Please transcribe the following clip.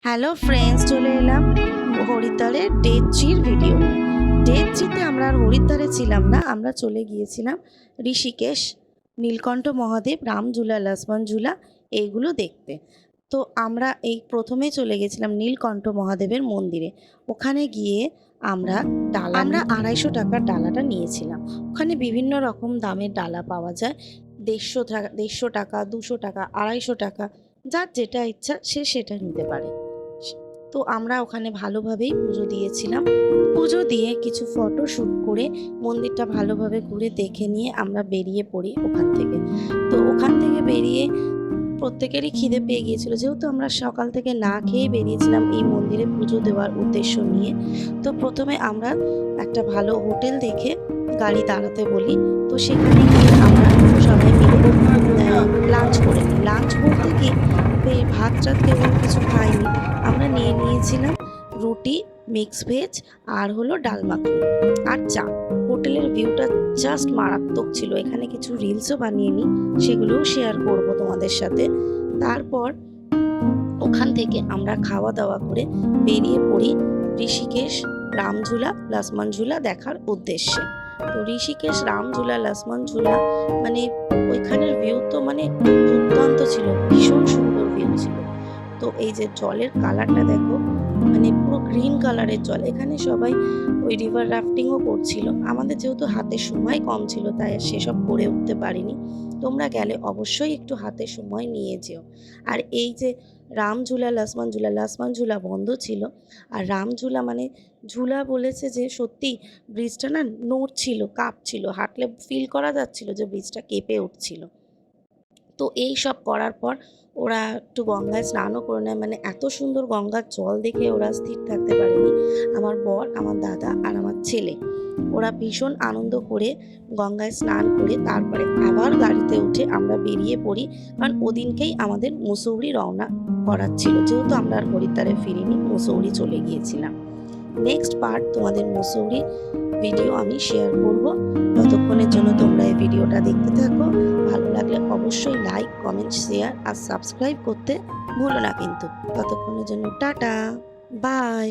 Hello friends, চলে এলাম হরিদ্বারের day 3 video নিয়ে। ডে 3তে আমরা আর হরিদ্বারে ছিলাম না, আমরা চলে গিয়েছিলাম ঋষিকেশ, নীলকণ্ঠ মহাদেব, রামঝুলা, লক্ষ্মণ ঝুলা এইগুলো দেখতে। তো আমরা এই প্রথমেই চলে গেছিলাম নীলকণ্ঠ মহাদেবের মন্দিরে। ওখানে গিয়ে আমরা আমরা 250 টাকার ডালাটা নিয়েছিলাম। ওখানে বিভিন্ন রকম দামের ডালা পাওয়া যায়, 150 টাকা, 200 টাকা, 250 টাকা, যার যেটা ইচ্ছা সে সেটা নিতে পারে। তো আমরা ওখানে ভালোভাবেই পুজো দিয়েছিলাম। পুজো দিয়ে কিছু ফটো শ্যুট করে মন্দিরটা ভালোভাবে ঘুরে দেখে নিয়ে আমরা বেরিয়ে পড়ি ওখান থেকে। তো ওখান থেকে বেরিয়ে প্রত্যেকেরই খিদে পেয়ে গিয়েছিল, যেহেতু আমরা সকাল থেকে না খেয়ে বেরিয়েছিলাম এই মন্দিরে পুজো দেওয়ার উদ্দেশ্য নিয়ে। তো প্রথমে আমরা একটা ভালো হোটেল দেখে গাড়ি দাঁড়াতে বলি। তো সেখানে গিয়ে আমরা সবাই মিলে লাঞ্চ করে নিই। লাঞ্চ বলতে কি, ভাত টাত কেউ কিছু খাইনি, আমরা নিয়েছিলাম রুটি, মিক্স ভেজ, আর হলো ডাল মাখনি আর চা। হোটেলের ভিউটা জাস্ট মারাত্মক ছিল। এখানে কিছু রিলসও বানিয়ে নিই, সেগুলোও শেয়ার করব তোমাদের সাথে। তারপর ওখান থেকে আমরা খাওয়া দাওয়া করে বেরিয়ে পড়ি ঋষিকেশ, রামঝুলা, লক্ষ্মণ ঝুলা দেখার উদ্দেশ্যে। তো ঋষিকেশ, রামঝুলা, লক্ষ্মণ ঝুলা মানে ওইখানের ভিউ তো মানে দুর্দান্ত ছিল, ভীষণ সুন্দর ভিউ ছিল। তো এই যে জলের কালারটা দেখো, মানে পুরো গ্রিন কালারের জল। এখানে সবাই ওই রিভার রাফটিংও করছিল। আমাদের যেহেতু হাতে সময় কম ছিল তাই সেসব করে উঠতে পারিনি। তোমরা গেলে অবশ্যই একটু হাতে সময় নিয়ে যেও। আর এই যে রামঝুলা, লক্ষ্মণ ঝুলা বন্ধ ছিল। আর রামঝুলা মানে ঝুলা বলেছে যে সত্যি ব্রিজটা না নড়ছিল, কাঁপছিল, হাঁটলে ফিল করা যাচ্ছিল যে ব্রিজটা কেঁপে উঠছিল। তো এই সব করার পর ওরা একটু গঙ্গায় স্নানও করে নেয়। মানে এত সুন্দর গঙ্গার জল দেখে ওরা স্থির থাকতে পারেনি। আমার বর, আমার দাদা আর আমার ছেলে, ওরা ভীষণ আনন্দ করে গঙ্গায় স্নান করে তারপরে আবার গাড়িতে উঠে আমরা বেরিয়ে পড়ি। কারণ ওদিনকেই আমাদের মুসৌরি রওনা করার ছিল, যেহেতু আমরা আর হরিদ্বারে ফিরিনি, মুসৌরি চলে গিয়েছিলাম। নেক্সট পার্ট তোমাদের মুসৌরি ভিডিও আমি শেয়ার করব। ততক্ষণের জন্য তোমরা এই ভিডিওটা দেখতে থাকো। ভালো লাগলে অবশ্যই লাইক, কমেন্ট, শেয়ার আর সাবস্ক্রাইব করতে ভুলো না কিন্তু। ততক্ষণের জন্য টাটা, বাই।